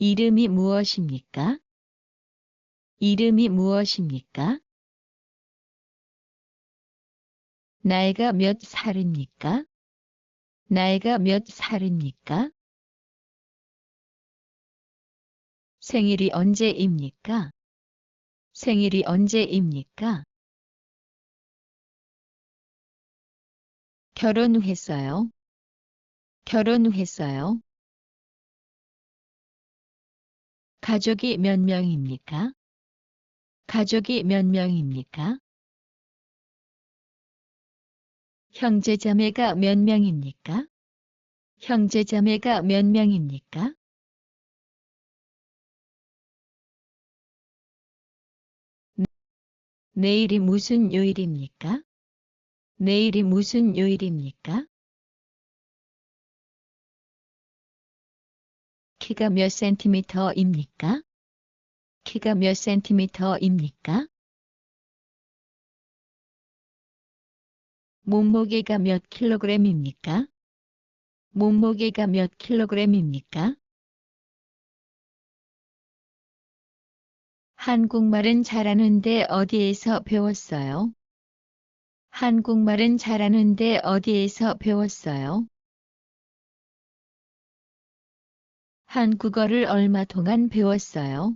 이름이 무엇입니까? 이름이 무엇입니까? 나이가 몇 살입니까? 나이가 몇 살입니까? 생일이 언제입니까? 생일이 언제입니까? 결혼했어요. 결혼했어요. 가족이 몇 명입니까? 가족이 몇 명입니까? 형제자매가 몇 명입니까? 형제자매가 몇 명입니까? 내일이 무슨 요일입니까? 내일이 무슨 요일입니까? 키가 몇 센티미터입니까? 키가 몇 센티미터입니까? 몸무게가 몇 킬로그램입니까? 몸무게가 몇 킬로그램입니까? 한국말은 잘하는데 어디에서 배웠어요? 한국말은 잘하는데 어디에서 배웠어요? 한국어를 얼마 동안 배웠어요?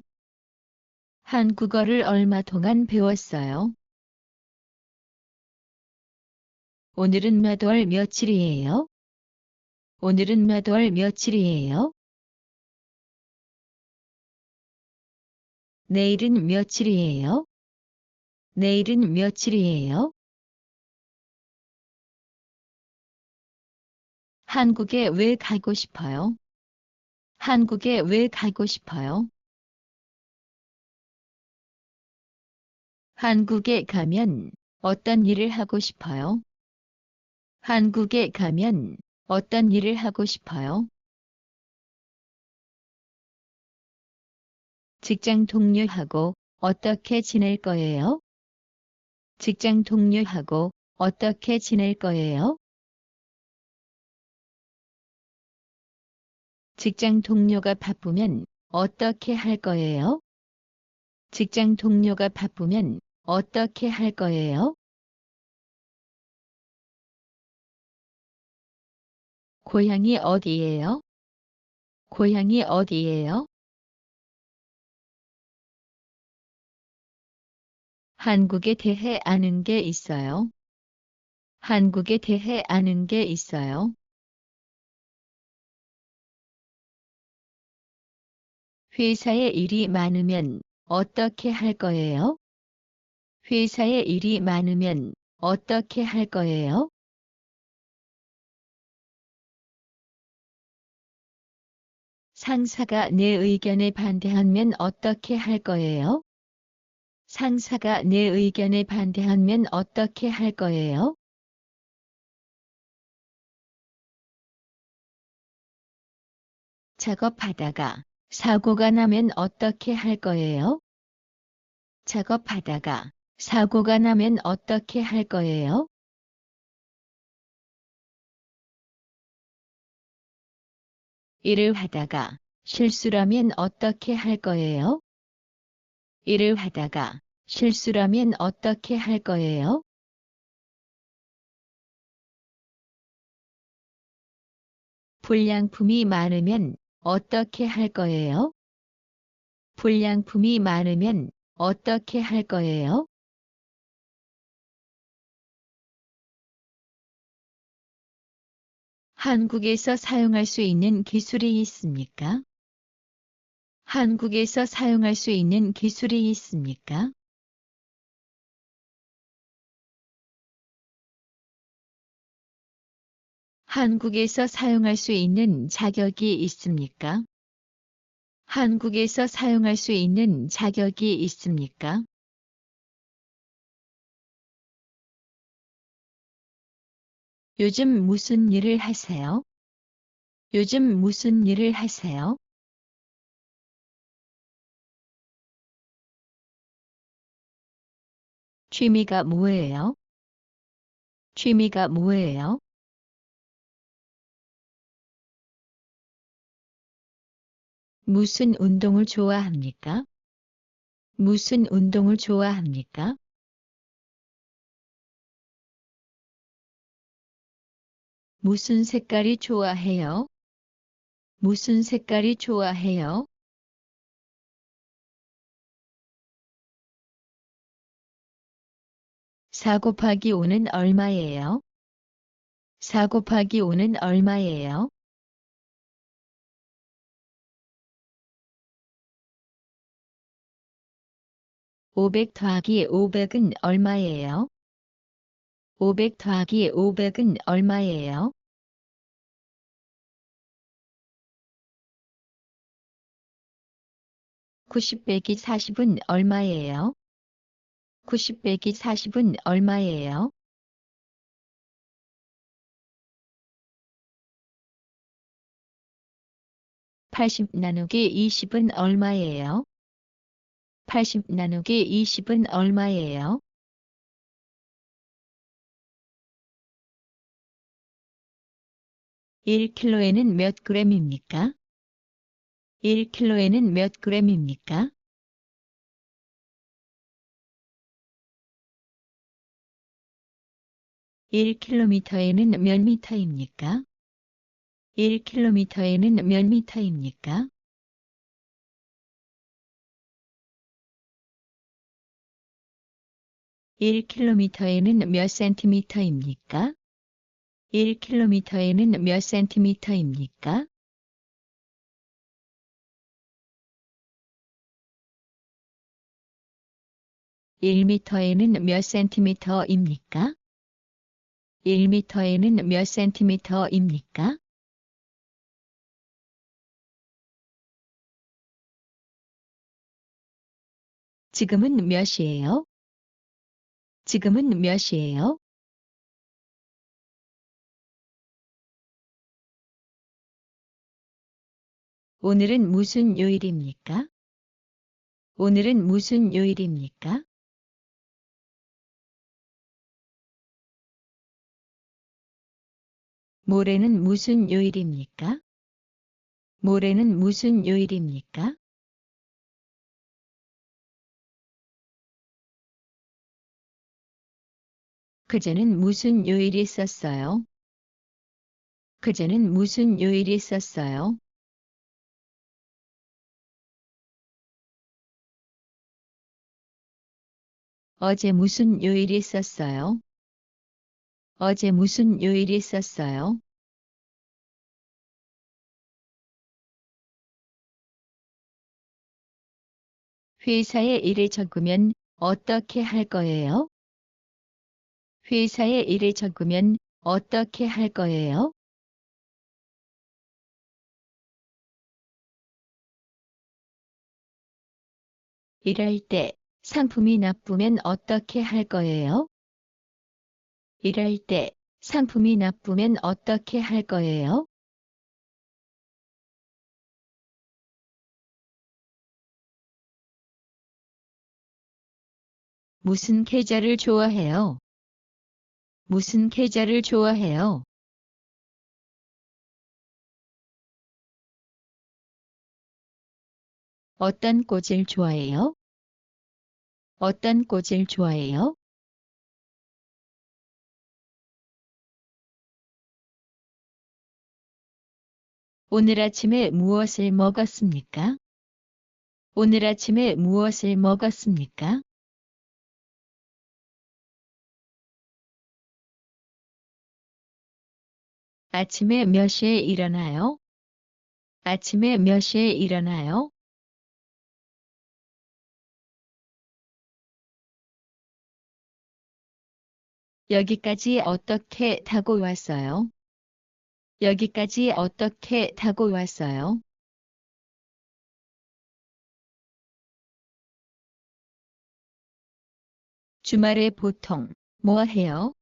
한국어를 얼마 동안 배웠어요? 오늘은 몇 월 며칠이에요? 오늘은 몇 월 며칠이에요? 내일은 며칠이에요? 내일은 며칠이에요? 한국에 왜 가고 싶어요? 한국에 왜 가고 싶어요? 한국에 가면 어떤 일을 하고 싶어요? 한국에 가면 어떤 일을 하고 싶어요? 직장 동료하고 어떻게 지낼 거예요? 직장 동료하고 어떻게 지낼 거예요? 직장 동료가 바쁘면 어떻게 할 거예요? 직장 동료가 바쁘면 어떻게 할 거예요? 고향이 어디예요? 고향이 어디예요? 한국에 대해 아는 게 있어요? 한국에 대해 아는 게 있어요? 회사에 일이 많으면 어떻게 할 거예요? 회사에 일이 많으면 어떻게 할 거예요? 상사가 내 의견에 반대하면 어떻게 할 거예요? 상사가 내 의견에 반대하면 어떻게 할 거예요? 작업하다가 사고가 나면 어떻게 할 거예요? 작업하다가 사고가 나면 어떻게 할 거예요? 일을 하다가 실수라면 어떻게 할 거예요? 일을 하다가 실수라면 어떻게 할 거예요? 불량품이 많으면 어떻게 할 거예요? 불량품이 많으면 어떻게 할 거예요? 한국에서 사용할 수 있는 기술이 있습니까? 한국에서 사용할 수 있는 기술이 있습니까? 한국에서 사용할 수 있는 자격이 있습니까? 한국에서 사용할 수 있는 자격이 있습니까? 요즘 무슨 일을 하세요? 요즘 무슨 일을 하세요? 취미가 뭐예요? 취미가 뭐예요? 무슨 운동을 좋아합니까? 무슨 운동을 좋아합니까? 무슨 색깔이 좋아해요? 무슨 색깔이 좋아해요? 4 곱하기 5는 얼마예요? 4 곱하기 5는 얼마예요? 500 더하기 500은 얼마예요? 500 더하기 500은 얼마예요? 90 빼기 40은 얼마예요? 90 빼기 40은 얼마예요? 80 나누기 20은 얼마예요? 80 나누기 20은 얼마예요? 1kg에는 몇 g입니까? 1kg에는 몇 g입니까? 1km에는 몇 미터입니까? 1km에는 몇 미터입니까? 1km에는 몇 센티미터입니까? 1km에는 몇 센티미터입니까? 1m에는 몇 센티미터입니까? 1m에는 몇 센티미터입니까? 지금은 몇 시예요? 지금은 몇 시예요? 오늘은 무슨 요일입니까? 오늘은 무슨 요일입니까? 모레는 무슨 요일입니까? 모레는 무슨 요일입니까? 그제는 무슨 요일이 있었어요? 그제는 무슨 요일이 있었어요? 어제 무슨 요일이 있었어요? 어제 무슨 요일이 있었어요? 회사에 일을 적으면 어떻게 할 거예요? 회사에 일을 적으면 어떻게 할 거예요? 일할 때 상품이 나쁘면 어떻게 할 거예요? 일할 때 상품이 나쁘면 어떻게 할 거예요? 무슨 계절을 좋아해요? 무슨 계절을 좋아해요? 어떤 꽃을 좋아해요? 어떤 꽃을 좋아해요? 오늘 아침에 무엇을 먹었습니까? 오늘 아침에 무엇을 먹었습니까? 아침에 몇 시에 일어나요? 아침에 몇 시에 일어나요? 여기까지 어떻게 타고 왔어요? 여기까지 어떻게 타고 왔어요? 주말에 보통 뭐 해요?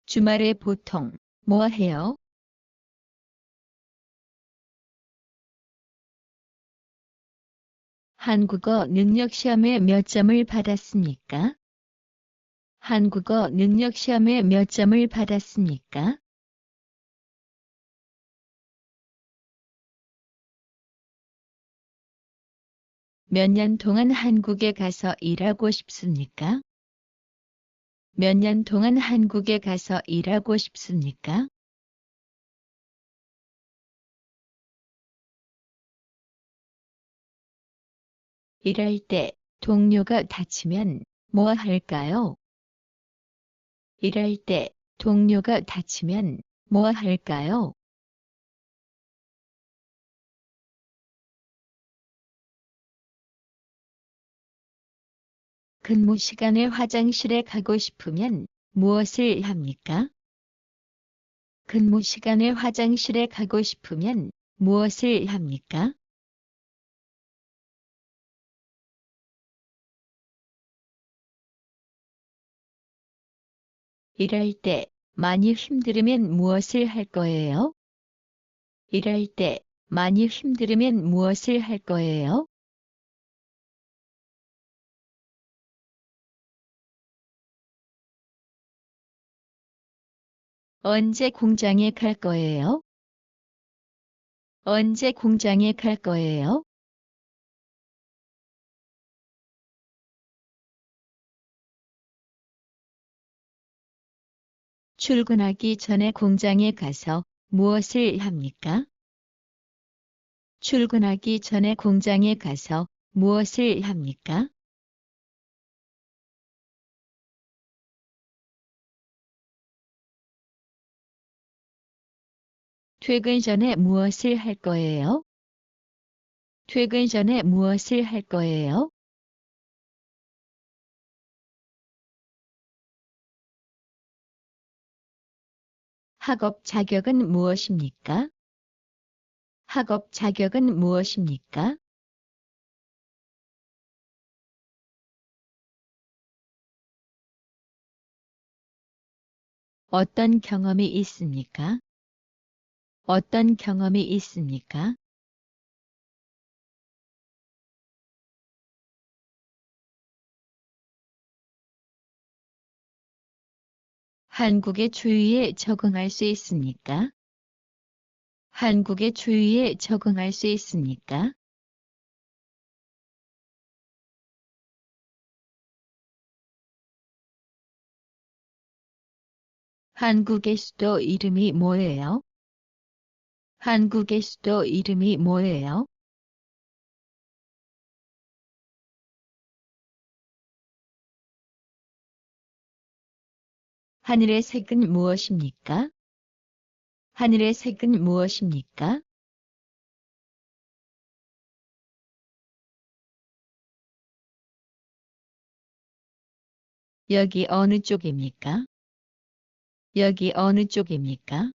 주말에 보통 뭐 해요? 한국어 능력 시험에 몇 점을 받았습니까? 한국어 능력 시험에 몇 점을 받았습니까? 몇 년 동안 한국에 가서 일하고 싶습니까? 몇 년 동안 한국에 가서 일하고 싶습니까? 일할 때 동료가 다치면 뭐 할까요? 일할 때 동료가 다치면 뭐 할까요? 근무 시간에 화장실에 가고 싶으면 무엇을 합니까? 근무 시간에 화장실에 가고 싶으면 무엇을 합니까? 일할 때 많이 힘들으면 무엇을 할 거예요? 일할 때 많이 힘들으면 무엇을 할 거예요? 언제 공장에 갈 거예요? 언제 공장에 갈 거예요? 출근하기 전에 공장에 가서 무엇을 합니까? 출근하기 전에 공장에 가서 무엇을 합니까? 퇴근 전에 무엇을 할 거예요? 퇴근 전에 무엇을 할 거예요? 학업 자격은 무엇입니까? 학업 자격은 무엇입니까? 어떤 경험이 있습니까? 어떤 경험이 있습니까? 한국의 주위에 적응할 수 있습니까? 한국의 주위에 적응할 수 있습니까? 한국의 수도 이름이 뭐예요? 한국의 수도 이름이 뭐예요? 하늘의 색은 무엇입니까? 하늘의 색은 무엇입니까? 여기 어느 쪽입니까? 여기 어느 쪽입니까?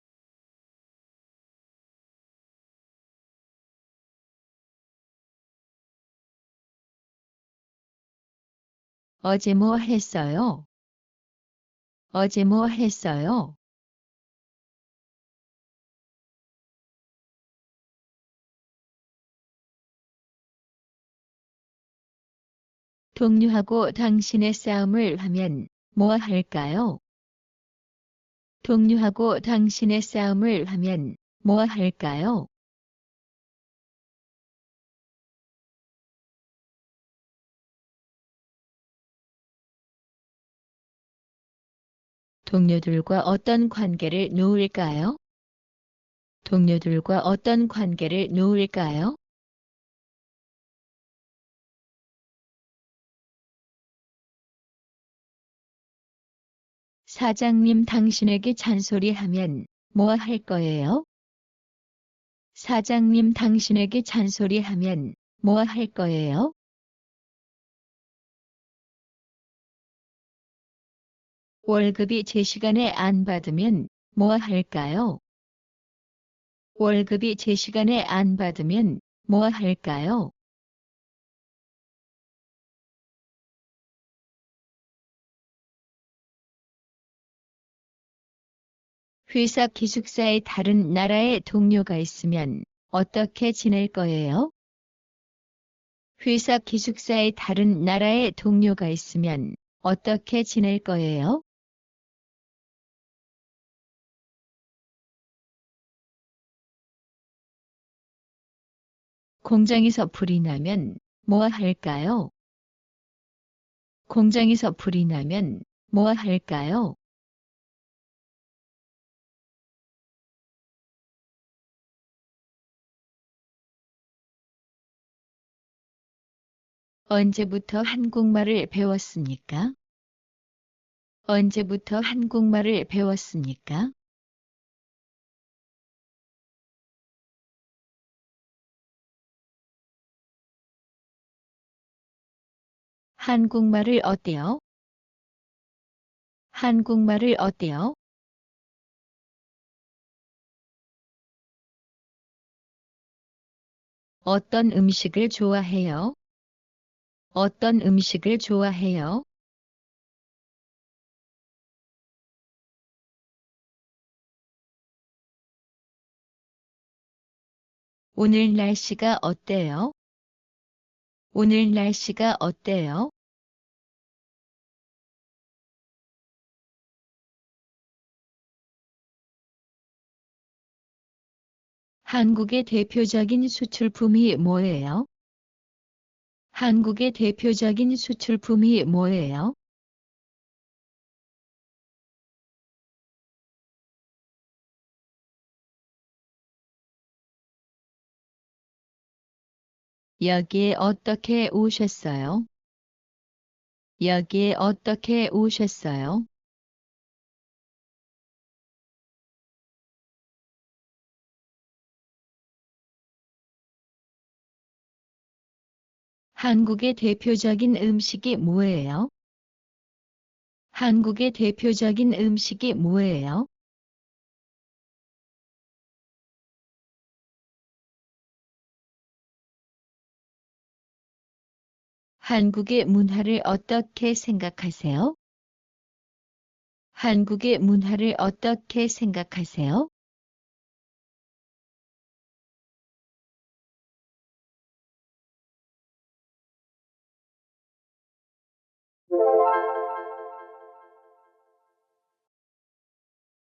어제 뭐 했어요? 어제 뭐 했어요? 동료하고 당신의 싸움을 하면 뭐 할까요? 동료하고 당신의 싸움을 하면 뭐 할까요? 동료들과 어떤 관계를 놓을까요? 동료들과 어떤 관계를 놓을까요? 사장님 당신에게 잔소리하면 뭐 할 거예요? 사장님 당신에게 잔소리하면 뭐 할 거예요? 월급이 제 시간에 안 받으면 뭐 할까요? 월급이 제 시간에 안 받으면 뭐 할까요? 회사 기숙사에 다른 나라의 동료가 있으면 어떻게 지낼 거예요? 회사 기숙사에 다른 나라의 동료가 있으면 어떻게 지낼 거예요? 공장에서 불이 나면 뭐 할까요? 공장에서 불이 나면 뭐 할까요? 언제부터 한국말을 배웠습니까? 언제부터 한국말을 배웠습니까? 한국말을 어때요? 한국말을 어때요? 어떤 음식을 좋아해요? 어떤 음식을 좋아해요? 오늘 날씨가 어때요? 오늘 날씨가 어때요? 한국의 대표적인 수출품이 뭐예요? 한국의 대표적인 수출품이 뭐예요? 여기에 어떻게 오셨어요? 여기에 어떻게 오셨어요? 한국의 대표적인 음식이 뭐예요? 한국의 대표적인 음식이 뭐예요? 한국의 문화를 어떻게 생각하세요? 한국의 문화를 어떻게 생각하세요?